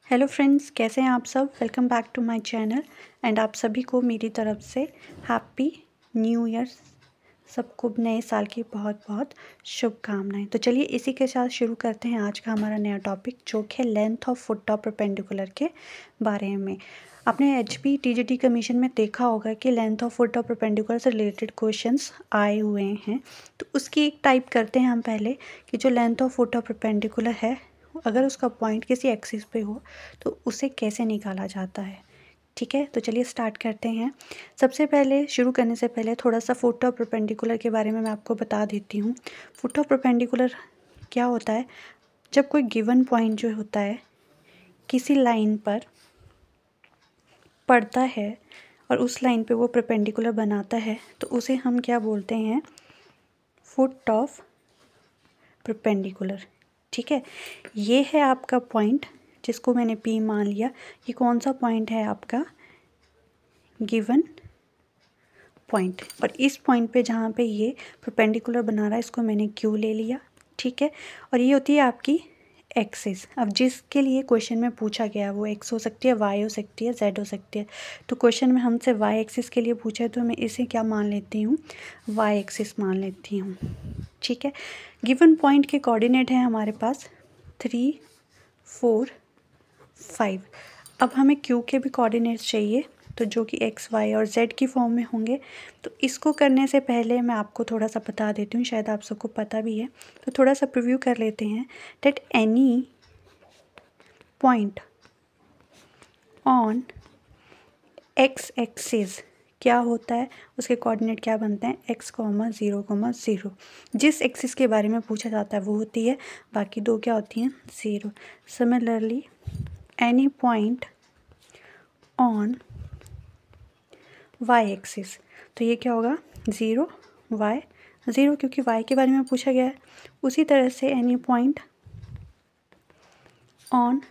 Hello friends, कैसे हैं आप सब। Welcome back to my channel एंड आप सभी को मेरी तरफ से हैप्पी न्यू ईयर। सबको नए साल की बहुत बहुत शुभकामनाएं। तो चलिए इसी के साथ शुरू करते हैं आज का हमारा नया टॉपिक, जो कि length of foot of perpendicular के बारे में। आपने एचपी टीजीटी कमीशन में देखा होगा कि length of foot of perpendicular से रिलेटेड क्वेश्चंस आए हुए हैं। तो उसकी एक टाइप करते हैं हम पहले कि जो length of foot of perpendicular है, अगर उसका पॉइंट किसी एक्सिस पे हो तो उसे कैसे निकाला जाता है। ठीक है, तो चलिए स्टार्ट करते हैं। सबसे पहले शुरू करने से पहले थोड़ा सा फुट ऑफ परपेंडिकुलर के बारे में मैं आपको बता देती हूँ। फुट ऑफ परपेंडिकुलर क्या होता है? जब कोई गिवन पॉइंट जो होता है किसी लाइन पर पड़ता है और उस लाइन पे वो परपेंडिकुलर बनाता है तो उसे हम क्या बोलते हैं? Foot of perpendicular. ठीक है, ये है आपका पॉइंट जिसको मैंने P मान लिया। ये कौन सा पॉइंट है? आपका गिवन पॉइंट। और इस पॉइंट पे जहाँ पे ये परपेंडिकुलर बना रहा है इसको मैंने Q ले लिया। ठीक है, और ये होती है आपकी एक्सिस। अब जिसके लिए क्वेश्चन में पूछा गया वो एक्स हो सकती है, वाई हो सकती है, जेड हो सकती है। तो क्वेश्चन में हमसे वाई एक्सिस के लिए पूछा है तो मैं इसे क्या मान लेती हूँ? वाई एक्सिस मान लेती हूँ। ठीक है, गिवन पॉइंट के कोऑर्डिनेट है हमारे पास 3, 4, 5। अब हमें Q के भी कोऑर्डिनेट्स चाहिए, तो जो कि एक्स, वाई और जेड की फॉर्म में होंगे। तो इसको करने से पहले मैं आपको थोड़ा सा बता देती हूँ, शायद आप सबको पता भी है, तो थोड़ा सा प्रीव्यू कर लेते हैं। That any point on x axis क्या होता है, उसके कोऑर्डिनेट क्या बनते हैं? x, 0, 0। जिस एक्सिस के बारे में पूछा जाता है वो होती है, बाकी दो क्या होती हैं? 0। Similarly any point on y axis, तो ये क्या होगा? 0, y 0, क्योंकि y के बारे में पूछा गया है। उसी तरह से any point on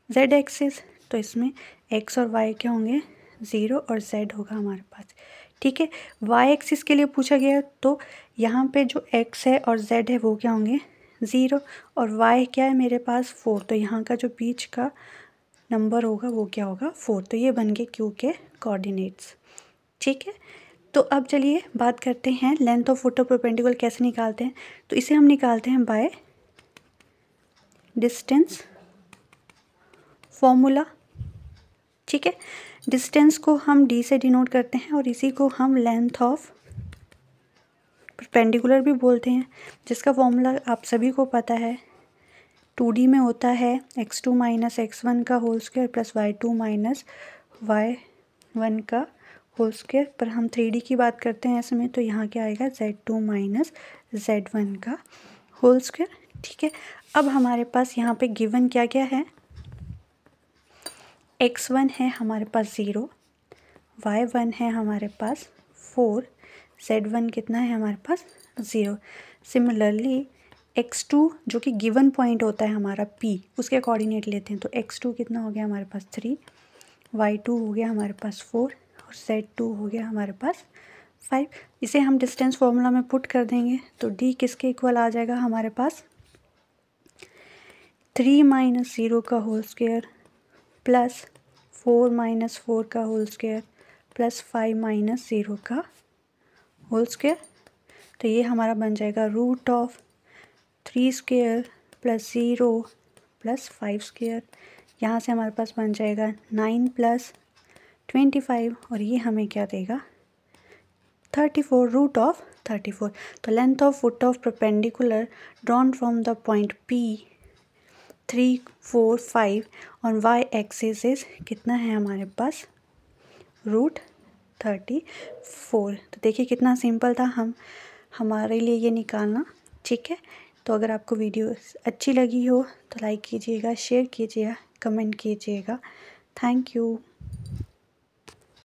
z axis, तो इसमें x और y क्या होंगे? 0 और z होगा हमारे पास। ठीक है, y एक्सिस के लिए पूछा गया है तो यहाँ पे जो x है और z है वो क्या होंगे? 0, और y क्या है मेरे पास? 4, तो यहाँ का जो बीच का नंबर होगा वो क्या होगा? 4। तो ये बन गए Q के कोऑर्डिनेट्स। ठीक है, तो अब चलिए बात करते हैं length of foot of perpendicular कैसे निकालते हैं। तो इसे हम निकालते हैं बाय डिस्टेंस फॉर्मूला। ठीक है, डिस्टेंस को हम d से डिनोट करते हैं और इसी को हम लेंथ ऑफ परपेंडिकुलर भी बोलते हैं, जिसका फॉर्मूला आप सभी को पता है। 2D में होता है x2 माइनस x1 का whole square plus y2 minus y1 का होल स्क्वायर। पर हम 3D की बात करते हैं इसमें, तो यहाँ क्या आएगा? z2 माइनस z1 का होल स्क्वायर। ठीक है, अब हमारे पास यहाँ पे गिवन क्या क्या है? x1 है हमारे पास 0, y1 है हमारे पास 4, z1 कितना है हमारे पास? 0। सिमिलरली x2 जो कि गिवन पॉइंट होता है हमारा P, उसके कोऑर्डिनेट लेते हैं, तो x2 कितना हो गया हमारे पास? 3, y2 हो गया हमारे पास 4 और z2 हो गया हमारे पास 5। इसे हम डिस्टेंस फॉर्मूला में पुट कर देंगे तो d किसके इक्वल आ जाएगा हमारे पास? 3 माइनस 0 का होल स्क्वायर प्लस 4 माइनस 4 का होल स्क्वायर प्लस 5 माइनस 0 का होल स्क्वायर। तो ये हमारा बन जाएगा root of 3 square plus 0 plus 5 square. यहाँ से हमारे पास बन जाएगा 9 प्लस 25 और ये हमें क्या देगा? 34, रूट ऑफ 34। तो length of foot of perpendicular drawn from the point P 3, 4, 5 on y axis is कितना है हमारे पास? रूट 34। तो देखिए कितना सिंपल था हमारे लिए ये निकालना। ठीक है, तो अगर आपको वीडियो अच्छी लगी हो तो लाइक कीजिएगा, शेयर कीजिएगा, कमेंट कीजिएगा। Thank you.